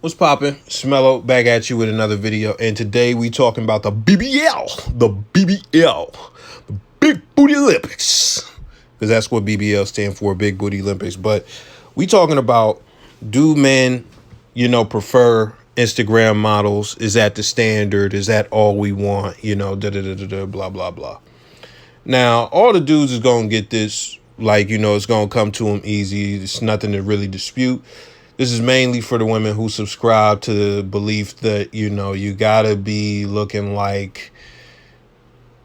What's poppin'? Smello back at you with another video, and today we talking about the BBL, the Big Booty Olympics, because that's what BBL stand for, Big Booty Olympics. But we talking about, do men, prefer Instagram models? Is that the standard? Is that all we want? Blah blah blah. Now, all the dudes is gonna get this, it's gonna come to them easy. It's nothing to really dispute. This is mainly for the women who subscribe to the belief that, you gotta be looking like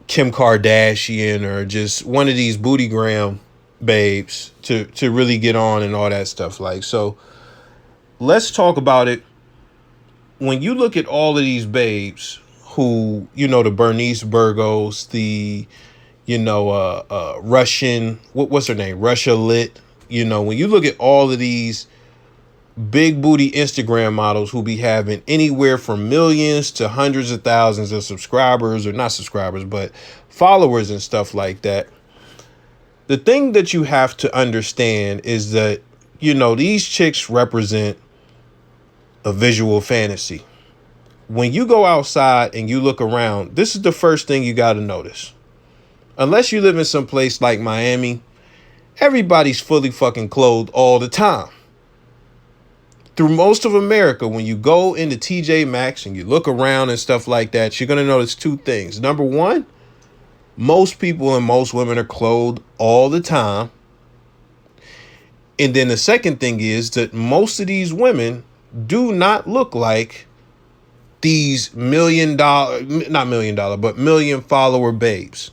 Kim Kardashian or just one of these bootygram babes to really get on and all that stuff. So let's talk about it. When you look at all of these babes who, the Bernice Burgos, the, Russian, what's her name? Russia Lit. When you look at all of these big booty Instagram models who be having anywhere from millions to hundreds of thousands of subscribers, or not subscribers, but followers and stuff like that. The thing that you have to understand is that, these chicks represent a visual fantasy. When you go outside and you look around, this is the first thing you got to notice. Unless you live in some place like Miami, everybody's fully fucking clothed all the time. Through most of America, when you go into TJ Maxx and you look around and stuff like that, you're going to notice two things. Number one, most people and most women are clothed all the time. And then the second thing is that most of these women do not look like these million follower babes.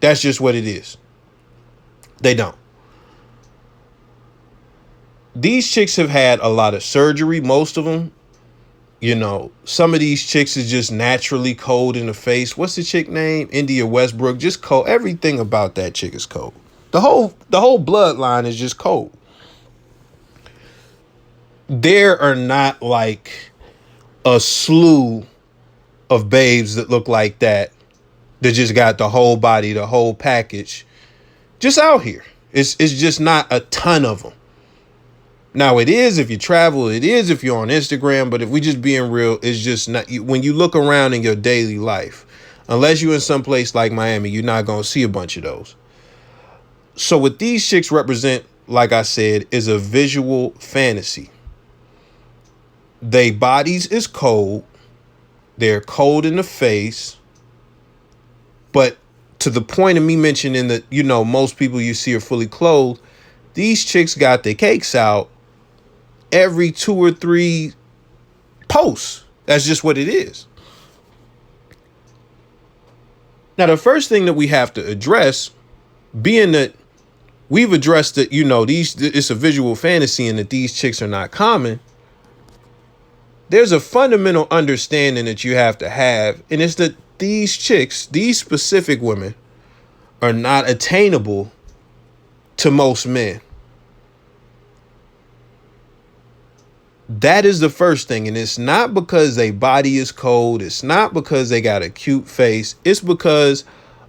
That's just what it is. They don't. These chicks have had a lot of surgery, most of them. Some of these chicks is just naturally cold in the face. What's the chick name? India Westbrook. Just cold. Everything about that chick is cold. The whole bloodline is just cold. There are not like a slew of babes that look like that just got the whole body, the whole package, just out here. It's just not a ton of them. Now, it is if you travel, it is if you're on Instagram, but if we just being real, it's just not. When you look around in your daily life, unless you're in some place like Miami, you're not going to see a bunch of those. So what these chicks represent, like I said, is a visual fantasy. They bodies is cold. They're cold in the face. But to the point of me mentioning that, most people you see are fully clothed, these chicks got their cakes out every 2 or 3 posts. That's just what it is. Now, the first thing that we have to address, being that we've addressed that, it's a visual fantasy and that these chicks are not common, there's a fundamental understanding that you have to have, and it's that these chicks, these specific women, are not attainable to most men. That is the first thing. And it's not because their body is cold. It's not because they got a cute face. It's because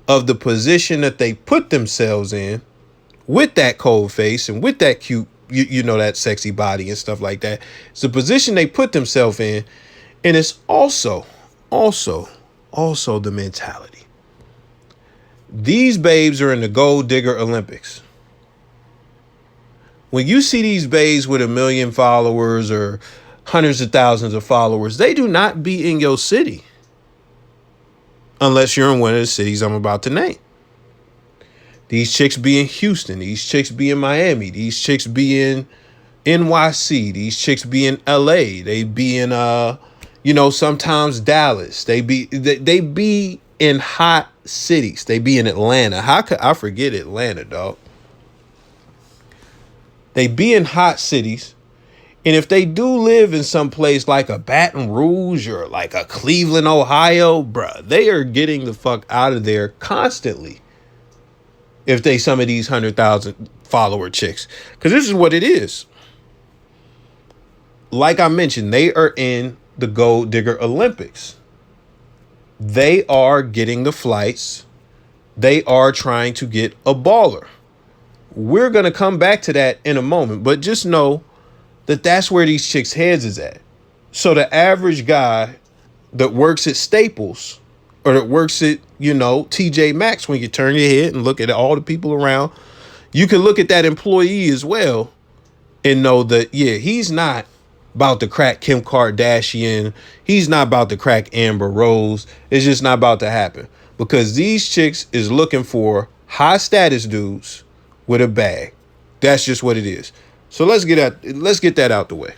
of the position that they put themselves in with that cold face and with that cute, that sexy body and stuff like that. It's the position they put themselves in. And it's also the mentality. These babes are in the gold digger Olympics. When you see these babes with 1 million followers or hundreds of thousands of followers, they do not be in your city. Unless you're in one of the cities I'm about to name. These chicks be in Houston. These chicks be in Miami. These chicks be in NYC. These chicks be in LA. They be in, sometimes Dallas. They be in hot cities. They be in Atlanta. How could I forget Atlanta, dog? They be in hot cities. And if they do live in some place like a Baton Rouge or like a Cleveland, Ohio, bruh, they are getting the fuck out of there constantly. If they some of these 100,000 follower chicks. Because this is what it is. Like I mentioned, they are in the Gold Digger Olympics. They are getting the flights. They are trying to get a baller. We're going to come back to that in a moment, but just know that that's where these chicks' heads is at. So the average guy that works at Staples or that works at, TJ Maxx, when you turn your head and look at all the people around, you can look at that employee as well and know that, yeah, he's not about to crack Kim Kardashian. He's not about to crack Amber Rose. It's just not about to happen because these chicks is looking for high status dudes with a bag. That's just what it is. So let's get that out the way.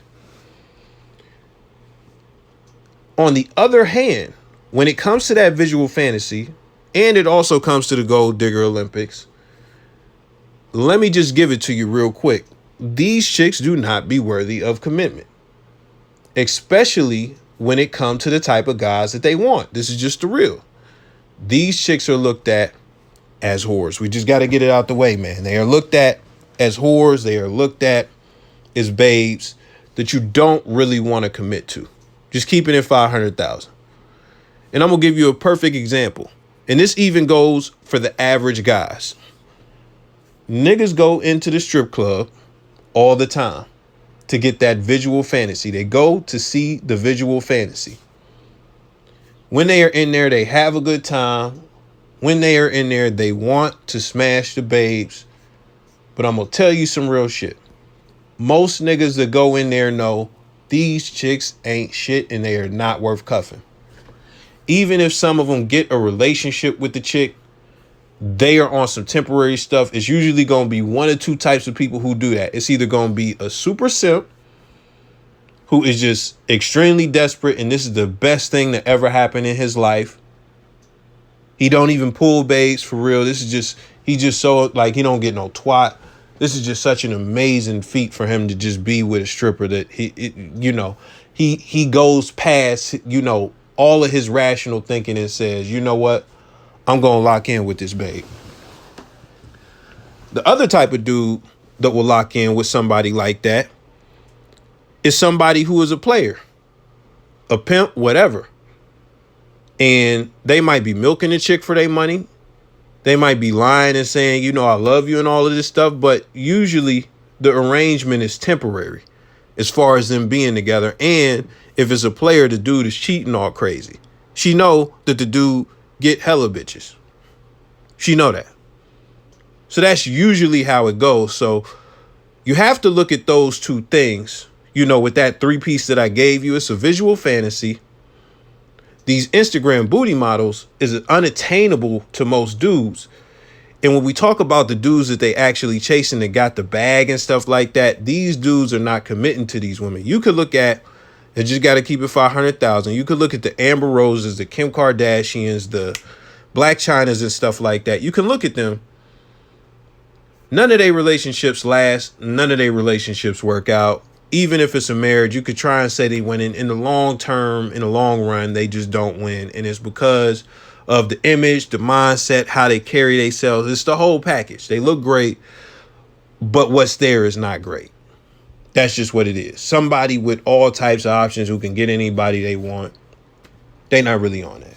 On the other hand, when it comes to that visual fantasy, and it also comes to the Gold Digger Olympics, let me just give it to you real quick. These chicks do not be worthy of commitment, especially when it comes to the type of guys that they want. This is just the real. These chicks are looked at as whores. We just got to get it out the way, man. They are looked at as whores. They are looked at as babes that you don't really want to commit to. Just keeping it 500,000. And I'm going to give you a perfect example. And this even goes for the average guys. Niggas go into the strip club all the time to get that visual fantasy. They go to see the visual fantasy. When they are in there, they have a good time. When they are in there, they want to smash the babes. But I'm going to tell you some real shit. Most niggas that go in there know these chicks ain't shit and they are not worth cuffing. Even if some of them get a relationship with the chick, they are on some temporary stuff. It's usually going to be one or two types of people who do that. It's either going to be a super simp who is just extremely desperate and this is the best thing that ever happened in his life. He don't even pull babes for real. He just so like he don't get no twat. This is just such an amazing feat for him to just be with a stripper that he goes past, all of his rational thinking and says, you know what? I'm going to lock in with this babe. The other type of dude that will lock in with somebody like that is somebody who is a player, a pimp, whatever. And they might be milking the chick for their money. They might be lying and saying, I love you and all of this stuff. But usually the arrangement is temporary as far as them being together. And if it's a player, the dude is cheating all crazy. She know that the dude get hella bitches. She know that. So that's usually how it goes. So you have to look at those two things, with that 3-piece that I gave you. It's a visual fantasy. These Instagram booty models is unattainable to most dudes. And when we talk about the dudes that they actually chasing that got the bag and stuff like that, these dudes are not committing to these women. You could look at, and just got to keep it 500,000. You could look at the Amber Roses, the Kim Kardashians, the Black Chinas and stuff like that. You can look at them. None of their relationships last. None of their relationships work out. Even if it's a marriage, you could try and say they win in the long term, in the long run, they just don't win. And it's because of the image, the mindset, how they carry themselves. It's the whole package. They look great, but what's there is not great. That's just what it is. Somebody with all types of options who can get anybody they want. They not really on that.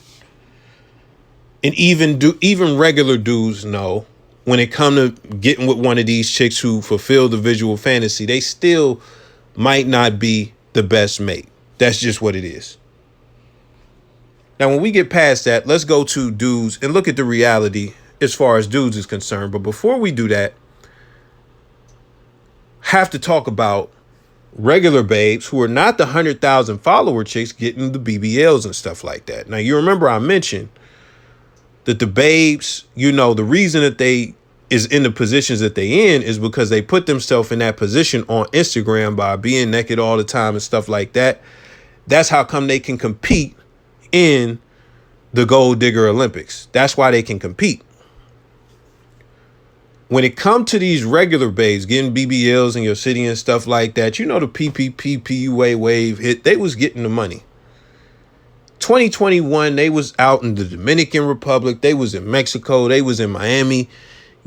And even regular dudes know when it come to getting with one of these chicks who fulfill the visual fantasy, they still might not be the best mate. That's just what it is. Now, when we get past that, let's go to dudes and look at the reality as far as dudes is concerned. But before we do that, have to talk about regular babes who are not the 100,000 follower chicks getting the BBLs and stuff like that. Now, you remember I mentioned that the babes, the reason that they is in the positions that they in is because they put themselves in that position on Instagram by being naked all the time and stuff like that. That's how come they can compete in the Gold Digger Olympics. That's why they can compete. When it comes to these regular babes getting BBLs in your city and stuff like that, the PPP wave hit, they was getting the money. 2021, they was out in the Dominican Republic. They was in Mexico. They was in Miami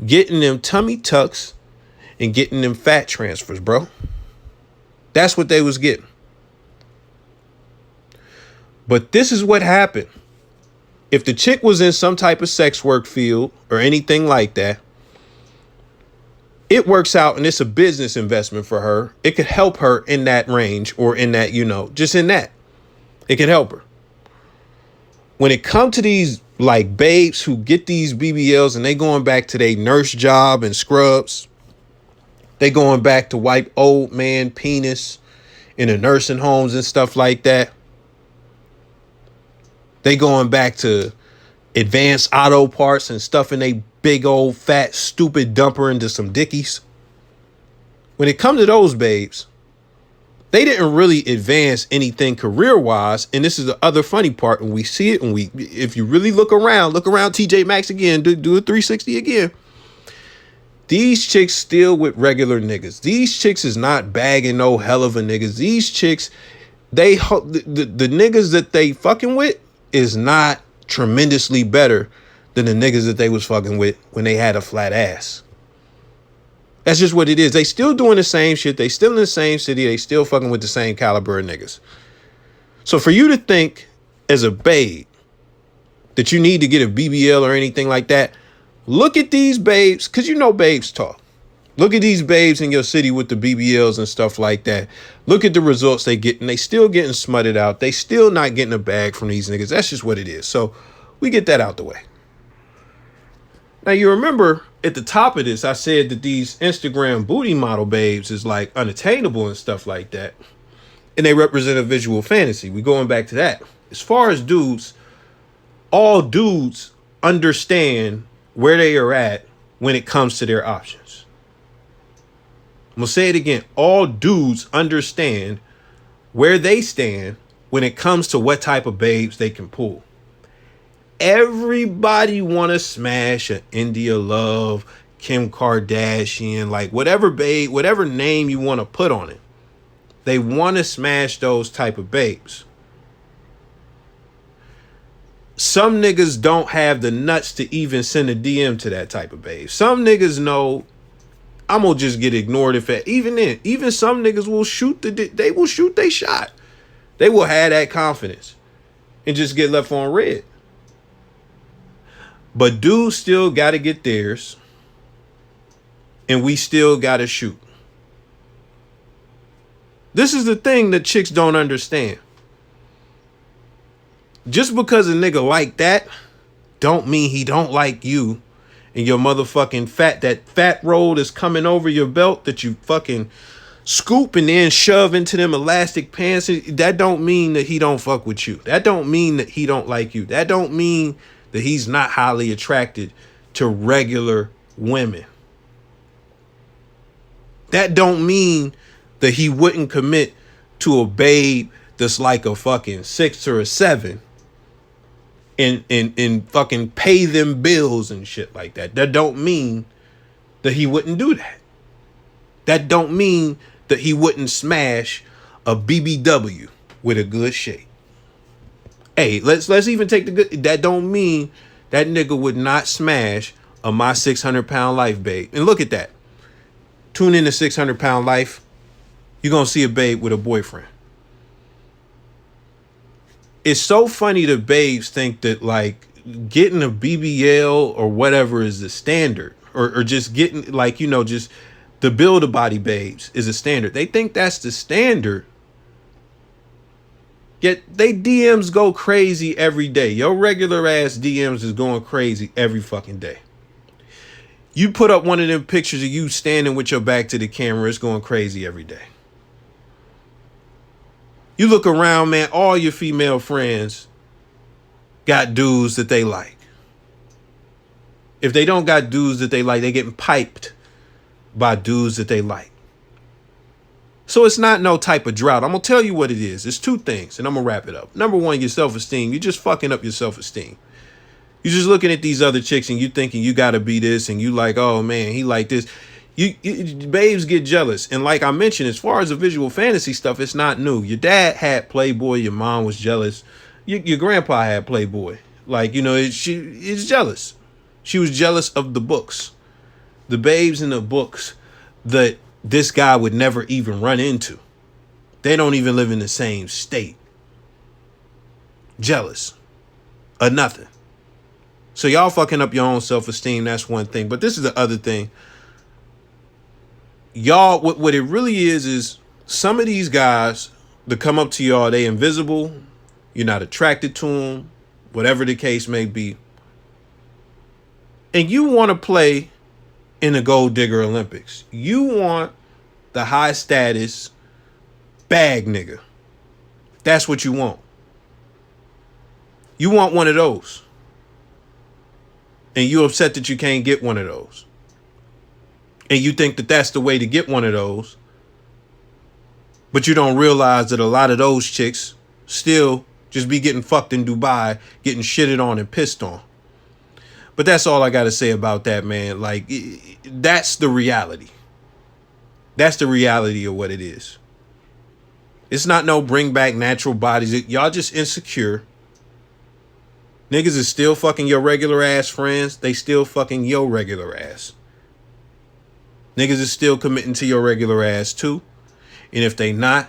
getting them tummy tucks and getting them fat transfers, bro. That's what they was getting. But this is what happened. If the chick was in some type of sex work field or anything like that, it works out and it's a business investment for her. It could help her in that range or in that, just in that. It could help her. When it comes to these like babes who get these BBLs and they going back to their nurse job and scrubs, they going back to wipe old man penis in the nursing homes and stuff like that. They going back to advanced auto parts and stuffing they big old fat stupid dumper into some dickies. When it comes to those babes, they didn't really advance anything career-wise. And this is the other funny part. When we see it, if you really look around TJ Maxx again, do a 360 again. These chicks still with regular niggas. These chicks is not bagging no hell of a niggas. These chicks, the niggas that they fucking with is not tremendously better than the niggas that they was fucking with when they had a flat ass. That's just what it is. They still doing the same shit. They still in the same city. They still fucking with the same caliber of niggas. So for you to think as a babe that you need to get a BBL or anything like that, look at these babes, because babes talk. Look at these babes in your city with the BBLs and stuff like that. Look at the results they get, and they still getting smutted out. They still not getting a bag from these niggas. That's just what it is. So we get that out the way. Now, you remember at the top of this, I said that these Instagram booty model babes is like unattainable and stuff like that. And they represent a visual fantasy. We going back to that. As far as dudes, all dudes understand where they are at when it comes to their options. I'm going to say it again. All dudes understand where they stand when it comes to what type of babes they can pull. Everybody want to smash an India Love, Kim Kardashian, like whatever babe, whatever name you want to put on it. They want to smash those type of babes. Some niggas don't have the nuts to even send a DM to that type of babe. Some niggas know I'm gonna just get ignored if it, even some niggas will shoot they will shoot they shot. They will have that confidence and just get left on red. But dudes still got to get theirs, and we still got to shoot. This is the thing that chicks don't understand. Just because a nigga like that don't mean he don't like you and your motherfucking fat roll is coming over your belt that you fucking scoop and then shove into them elastic pants. That don't mean that he don't fuck with you. That don't mean that he don't like you. That don't mean that he's not highly attracted to regular women. That don't mean that he wouldn't commit to a babe that's like a fucking 6 or a 7 and fucking pay them bills and shit like that. That don't mean that he wouldn't do that. That don't mean that he wouldn't smash a BBW with a good shake. Hey, let's even take the good. That don't mean that nigga would not smash a My 600 Pound Life babe. And look at that. Tune in to 600 Pound Life. You're going to see a babe with a boyfriend. It's so funny that babes think that like getting a BBL or whatever is the standard, or just getting like, just the build a body babes is a standard. They think that's the standard. Yet they DMs go crazy every day. Your regular ass DMs is going crazy every fucking day. You put up one of them pictures of you standing with your back to the camera, it's going crazy every day. You look around, man, all your female friends got dudes that they like. If they don't got dudes that they like, they getting piped by dudes that they like. So it's not no type of drought. I'm going to tell you what it is. It's two things, and I'm going to wrap it up. Number one, your self-esteem. You're just fucking up your self-esteem. You're just looking at these other chicks and you thinking you got to be this, and you like, oh, man, he like this. Babes get jealous. And like I mentioned, as far as the visual fantasy stuff, it's not new. Your dad had Playboy. Your mom was jealous. Your grandpa had Playboy. Like, she is jealous. She was jealous of the books. The babes in the books that this guy would never even run into. They don't even live in the same state. Jealous of nothing. So y'all fucking up your own self-esteem. That's one thing. But this is the other thing. y'all, what it really is some of these guys that come up to y'all, they invisible, you're not attracted to them, whatever the case may be, and you want to play in the Gold Digger Olympics. You want the high status bag nigga. That's what you want. You want one of those. And you upset that you can't get one of those. And you think that that's the way to get one of those. But you don't realize that a lot of those chicks still just be getting fucked in Dubai, getting shitted on and pissed on. But that's all I got to say about that, man. Like, that's the reality. That's the reality of what it is. It's not no bring back natural bodies. Y'all just insecure. Niggas is still fucking your regular ass friends. They still fucking your regular ass. Niggas is still committing to your regular ass too. And if they not,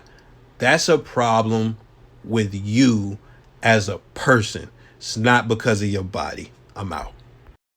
that's a problem with you as a person. It's not because of your body. I'm out.